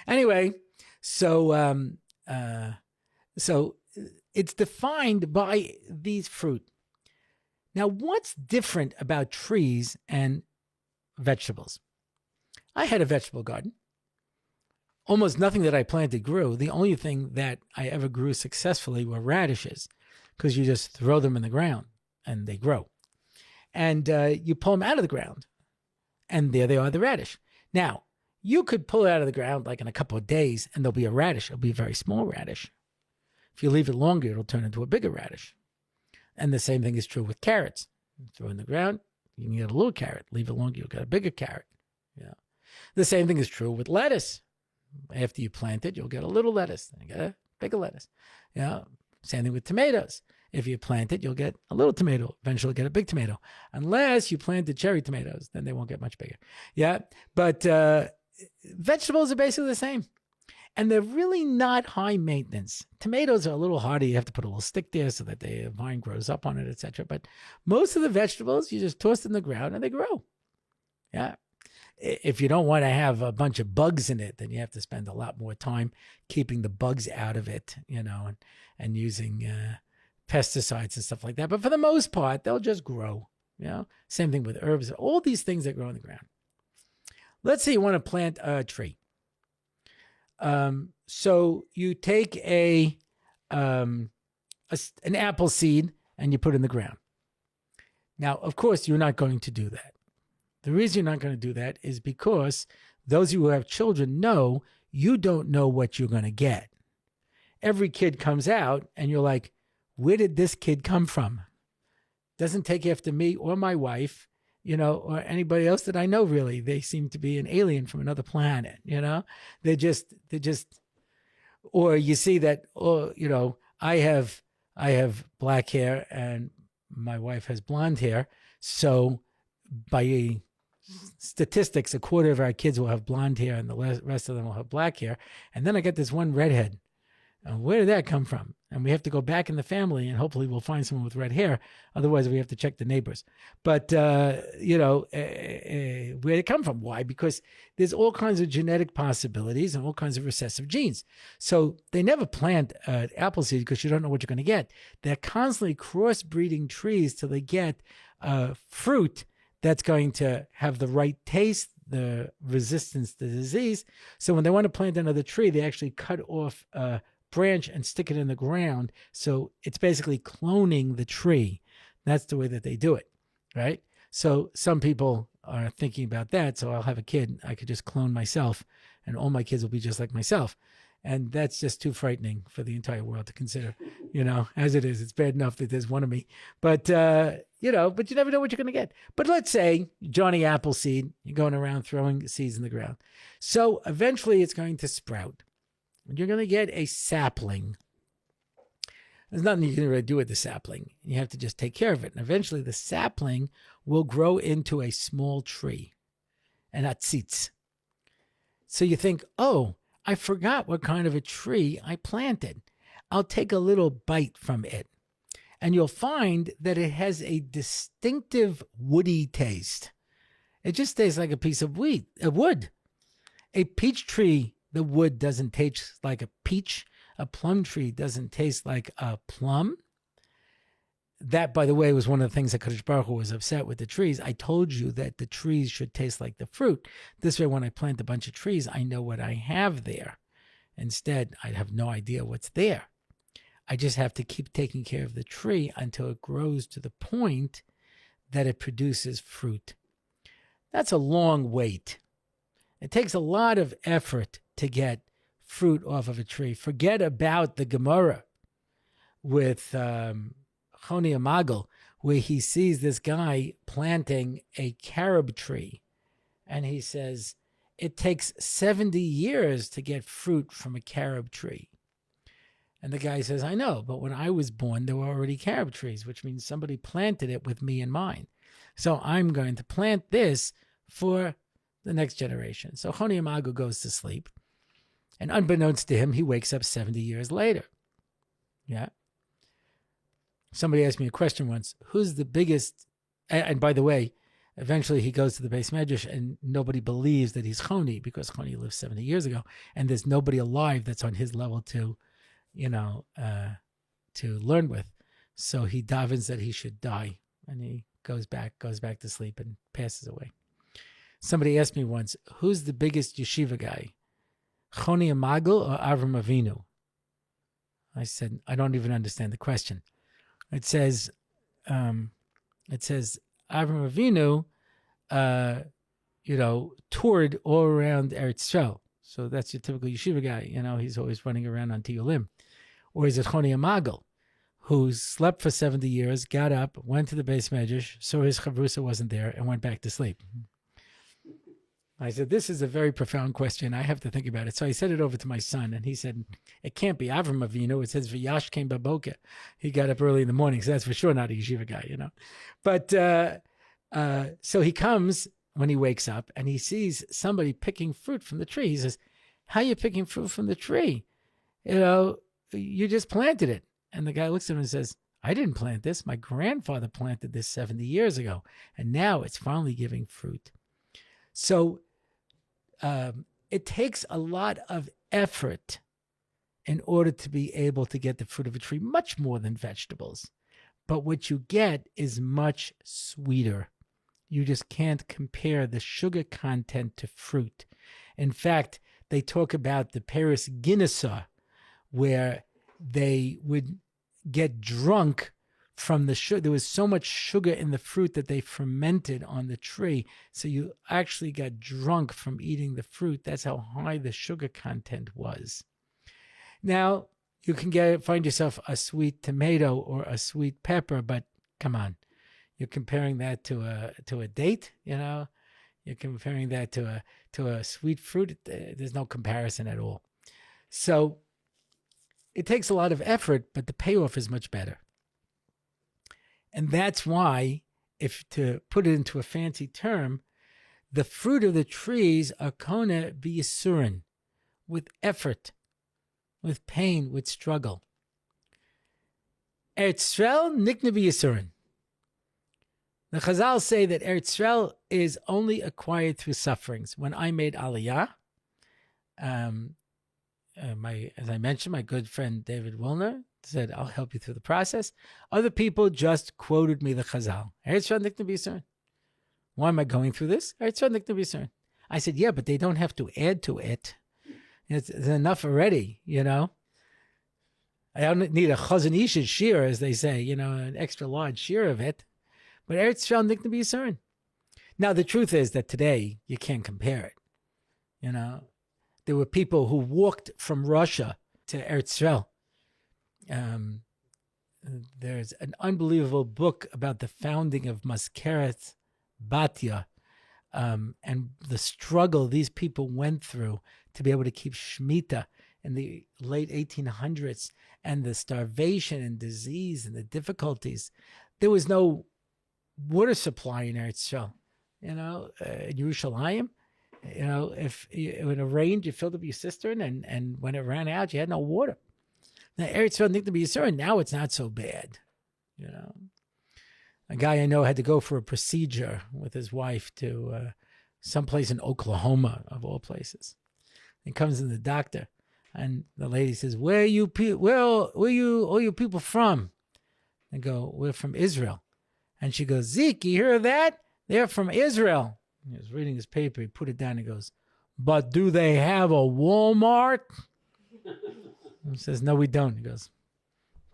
Anyway, so it's defined by these fruit. Now, what's different about trees and vegetables? I had a vegetable garden. Almost nothing that I planted grew. The only thing that I ever grew successfully were radishes, because you just throw them in the ground and they grow. And you pull them out of the ground, and there they are, the radish. Now, you could pull it out of the ground like in a couple of days, and there'll be a radish. It'll be a very small radish. If you leave it longer, it'll turn into a bigger radish. And the same thing is true with carrots. You throw it in the ground, you can get a little carrot. Leave it longer, you'll get a bigger carrot. The same thing is true with lettuce. After you plant it, you'll get a little lettuce, then you get a bigger lettuce. Same thing with tomatoes. If you plant it, you'll get a little tomato. Eventually, you'll get a big tomato. Unless you planted cherry tomatoes, then they won't get much bigger. But vegetables are basically the same. And they're really not high maintenance. Tomatoes are a little harder. You have to put a little stick there so that the vine grows up on it, etc. But most of the vegetables, you just toss them in the ground and they grow. If you don't want to have a bunch of bugs in it, then you have to spend a lot more time keeping the bugs out of it, and using pesticides and stuff like that. But for the most part, they'll just grow. Same thing with herbs. All these things that grow in the ground. Let's say you want to plant a tree. So you take an apple seed and you put it in the ground. Now, of course, you're not going to do that. The reason you're not going to do that is because those of you who have children know you don't know what you're going to get. Every kid comes out and you're like, where did this kid come from? Doesn't take after me or my wife, or anybody else that I know, really. They seem to be an alien from another planet, They're just, or you see that, I have black hair and my wife has blonde hair. So by statistics, a quarter of our kids will have blonde hair and the rest of them will have black hair. And then I get this one redhead. Where did that come from? And we have to go back in the family and hopefully we'll find someone with red hair. Otherwise, we have to check the neighbors. But, where did it come from? Why? Because there's all kinds of genetic possibilities and all kinds of recessive genes. So they never plant apple seed because you don't know what you're going to get. They're constantly crossbreeding trees till they get fruit that's going to have the right taste, the resistance to disease. So when they want to plant another tree, they actually cut off a branch and stick it in the ground. So it's basically cloning the tree. That's the way that they do it, right? So some people are thinking about that. So I'll have a kid, I could just clone myself and all my kids will be just like myself. And that's just too frightening for the entire world to consider, as it is. It's bad enough that there's one of me. But, but you never know what you're going to get. But let's say Johnny Appleseed, you're going around throwing seeds in the ground. So eventually it's going to sprout. You're going to get a sapling. There's nothing you can really do with the sapling. You have to just take care of it. And eventually the sapling will grow into a small tree, an atzitz. So you think, oh, I forgot what kind of a tree I planted. I'll take a little bite from it. And you'll find that it has a distinctive woody taste. It just tastes like a piece of wood. A peach tree, the wood doesn't taste like a peach. A plum tree doesn't taste like a plum. That, by the way, was one of the things that Kadosh Baruch Hu was upset with the trees. I told you that the trees should taste like the fruit. This way, when I plant a bunch of trees, I know what I have there. Instead, I have no idea what's there. I just have to keep taking care of the tree until it grows to the point that it produces fruit. That's a long wait. It takes a lot of effort to get fruit off of a tree. Forget about the Gemara with Choni Amagal, where he sees this guy planting a carob tree. And he says, it takes 70 years to get fruit from a carob tree. And the guy says, I know, but when I was born, there were already carob trees, which means somebody planted it with me in mind. So I'm going to plant this for the next generation. So Choni Amago goes to sleep. And unbeknownst to him, he wakes up 70 years later. Yeah. Somebody asked me a question once, who's the biggest, and by the way, eventually he goes to the Beis Medrash and nobody believes that he's Choni because Choni lived 70 years ago. And there's nobody alive that's on his level to learn with. So he davens that he should die, and he goes back to sleep and passes away. Somebody asked me once, who's the biggest yeshiva guy, Choni Amagal or Avram Avinu? I said, I don't even understand the question. It says Avram Avinu, toured all around Eretz Yisrael. So that's your typical yeshiva guy. He's always running around on Tiyulim. Or is it Choni Amagal, who slept for 70 years, got up, went to the Beis Medrash, saw his chavrusa wasn't there, and went back to sleep? I said, this is a very profound question. I have to think about it. So I sent it over to my son, and he said, it can't be Avram Avinu. It says, V'yash came baboka. He got up early in the morning, so that's for sure not a yeshiva guy, But so he comes when he wakes up, and he sees somebody picking fruit from the tree. He says, how are you picking fruit from the tree? You just planted it. And the guy looks at him and says, I didn't plant this. My grandfather planted this 70 years ago, and now it's finally giving fruit. So it takes a lot of effort in order to be able to get the fruit of a tree, much more than vegetables. But what you get is much sweeter. You just can't compare the sugar content to fruit. In fact, they talk about the Paris Guinnessa, where they would get drunk from the sugar. There was so much sugar in the fruit that they fermented on the tree. So you actually got drunk from eating the fruit. That's how high the sugar content was. Now, you can find yourself a sweet tomato or a sweet pepper, but come on. You're comparing that to a date, You're comparing that to a sweet fruit. There's no comparison at all. So it takes a lot of effort, but the payoff is much better. And that's why, if to put it into a fancy term, the fruit of the trees are kona b'yisurin, with effort, with pain, with struggle. Eretz Yisrael nikna b'yisurin. The Chazal say that Eretz Yisrael is only acquired through sufferings. When I made Aliyah, as I mentioned, my good friend David Wilner said, I'll help you through the process. Other people just quoted me the Chazal. Why am I going through this? I said, yeah, but they don't have to add to it. It's enough already, I don't need a Chazon Ish's shir, as they say, an extra large shir of it. But Eretz Yisrael nikna b'yisurin. Now, the truth is that today you can't compare it. There were people who walked from Russia to Eretz Yisrael. There's an unbelievable book about the founding of Maskeret Batya, and the struggle these people went through to be able to keep Shemitah in the late 1800s, and the starvation and disease and the difficulties. There was no water supply in Eretz Yisrael, in Yerushalayim. If it rained, you filled up your cistern, and when it ran out, you had no water. Now, Eretz Yisrael nikna b'yisurin, now it's not so bad. A guy I know had to go for a procedure with his wife to someplace in Oklahoma, of all places. He comes in the doctor, and the lady says, where are you all you people from? I go, we're from Israel. And she goes, Zeke, you hear that? They're from Israel. He was reading his paper. He put it down and goes, but do they have a Walmart? He says, no, we don't. He goes,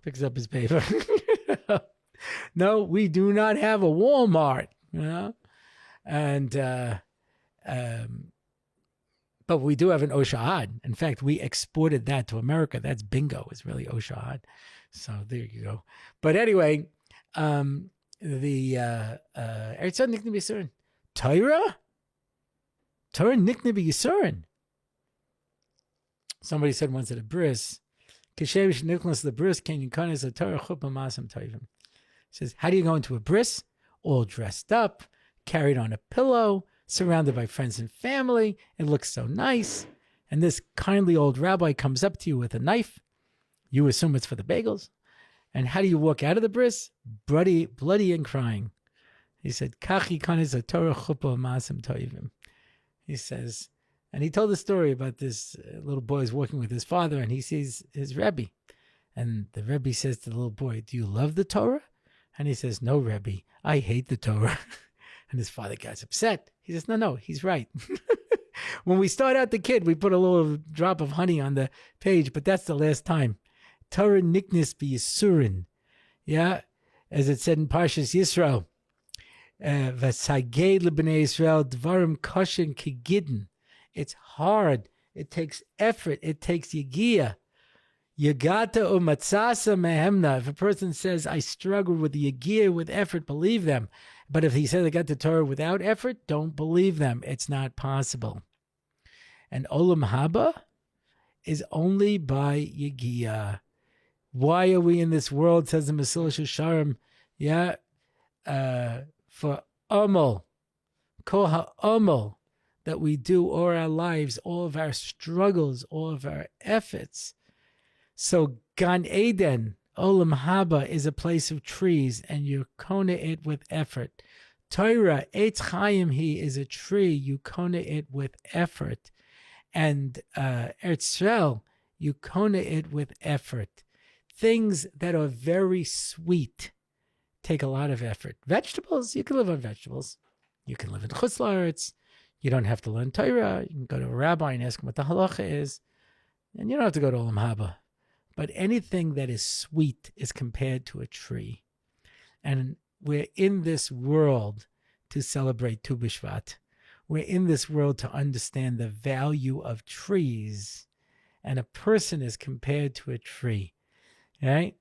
picks up his paper. No, we do not have a Walmart. And but we do have an Oshahad. In fact, we exported that to America. That's bingo. It's really Oshahad. So there you go. But anyway, the Eretz Nikne B'Yisurin. Torah Nikne B'Yisurin. Somebody said once at a bris, Kishevish Nicholas the bris can you kind of a Torah chuppah masam tovim. Says, how do you go into a bris? All dressed up, carried on a pillow, surrounded by friends and family. It looks so nice. And this kindly old rabbi comes up to you with a knife. You assume it's for the bagels. And how do you walk out of the bris? Bloody and crying. He said, Kachi kanis a Torah chuppah masam tovim. He says, and he told the story about this little boy is walking with his father, and he sees his Rebbe. And the Rebbe says to the little boy, do you love the Torah? And he says, no, Rebbe, I hate the Torah. And his father gets upset. He says, no, he's right. When we start out the kid, we put a little drop of honey on the page, but that's the last time. Torah niknis b'Yisurin. Yeah, as it said in parshas Yisro. V'saged l'bnei Yisrael dvarim koshin kigidin. It's hard. It takes effort. It takes yigiyah. Yagata umatzasa mehemna. If a person says, I struggle with the yigiyah with effort, believe them. But if he says, I got the Torah without effort, don't believe them. It's not possible. And olam haba is only by yigiyah. Why are we in this world, says the Mesilas Yesharim, for amal, kol ha'amal, that we do all our lives, all of our struggles, all of our efforts. So Gan Eden, Olam Haba, is a place of trees, and you kona it with effort. Torah, Eitz Chaim He, is a tree, you kona it with effort. And Eretz Yisrael, you kona it with effort. Things that are very sweet take a lot of effort. Vegetables, you can live on vegetables. You can live in Chutz La'aretz. You don't have to learn Torah. You can go to a rabbi and ask him what the halacha is. And you don't have to go to Olam Haba. But anything that is sweet is compared to a tree. And we're in this world to celebrate Tu Bishvat. We're in this world to understand the value of trees. And a person is compared to a tree. Right?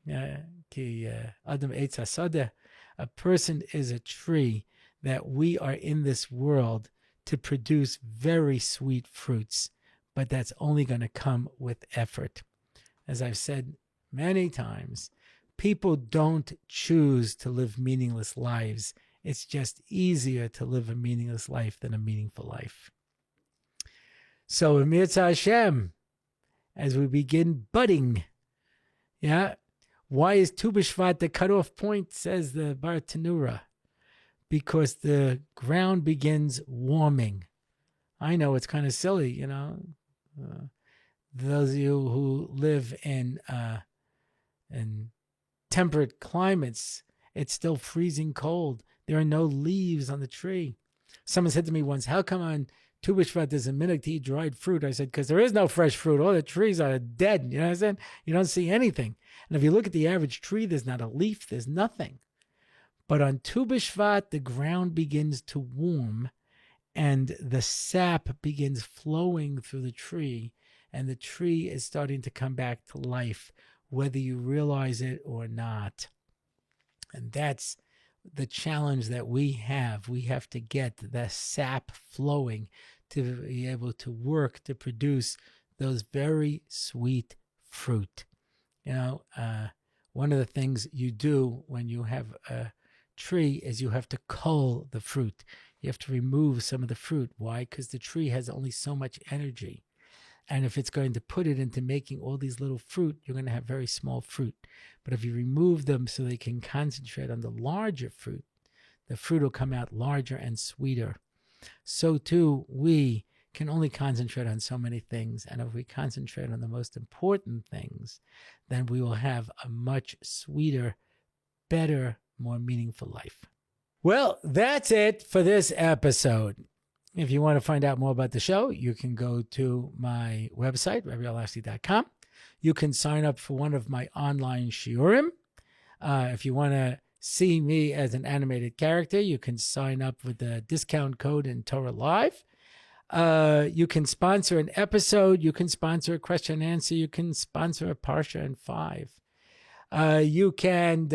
Adam Eitz HaSadeh. A person is a tree that we are in this world to produce very sweet fruits, but that's only going to come with effort. As I've said many times, people don't choose to live meaningless lives. It's just easier to live a meaningless life than a meaningful life. So, Mirza Hashem, as we begin budding, why is Tu B'Shvat the cutoff point, says the Bar Tanura? Because the ground begins warming. I know it's kind of silly, those of you who live in temperate climates, it's still freezing cold. There are no leaves on the tree. Someone said to me once, how come on Tu B'Shvat there's a minhag to eat dried fruit? I said, because there is no fresh fruit. All the trees are dead. You know what I'm saying? You don't see anything. And if you look at the average tree, there's not a leaf. There's nothing. But on Tu B'Shvat, the ground begins to warm and the sap begins flowing through the tree, and the tree is starting to come back to life, whether you realize it or not. And that's the challenge that we have. We have to get the sap flowing to be able to work to produce those very sweet fruit. One of the things you do when you have a tree is you have to cull the fruit. You have to remove some of the fruit. Why? Because the tree has only so much energy. And if it's going to put it into making all these little fruit, you're going to have very small fruit. But if you remove them so they can concentrate on the larger fruit, the fruit will come out larger and sweeter. So too, we can only concentrate on so many things. And if we concentrate on the most important things, then we will have a much sweeter, better, more meaningful life. Well, that's it for this episode. If you want to find out more about the show, you can go to my website, RabbiOrlofsky.com. You can sign up for one of my online shiurim. If you want to see me as an animated character, you can sign up with the discount code in Torah Live. You can sponsor an episode. You can sponsor a question and answer. You can sponsor a parsha in 5. You can,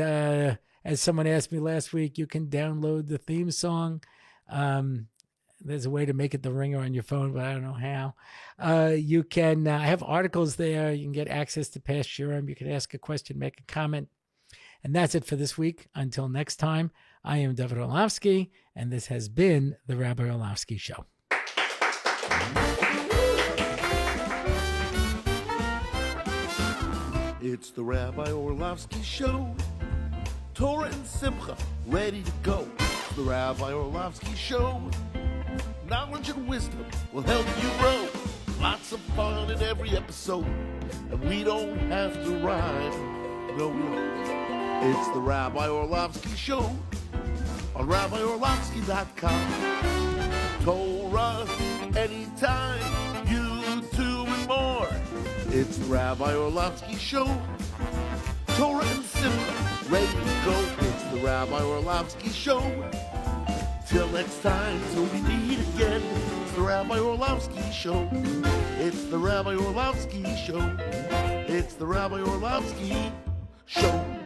as someone asked me last week, you can download the theme song. There's a way to make it the ringer on your phone, but I don't know how. You can have articles there. You can get access to past Shurim. You can ask a question, make a comment. And that's it for this week. Until next time, I am Dovid Orlofsky, and this has been the Rabbi Orlofsky Show. It's the Rabbi Orlofsky Show. Torah and Simcha, ready to go. It's the Rabbi Orlofsky Show. Knowledge and wisdom will help you grow. Lots of fun in every episode, and we don't have to rhyme. No, we don't. It's the Rabbi Orlofsky Show on RabbiOrlofsky.com. Torah, anytime, YouTube and more. It's the Rabbi Orlofsky Show. Torah and Simcha, ready to go. It's the Rabbi Orlofsky Show. Till next time, till we meet again. It's the Rabbi Orlofsky Show. It's the Rabbi Orlofsky Show. It's the Rabbi Orlofsky Show.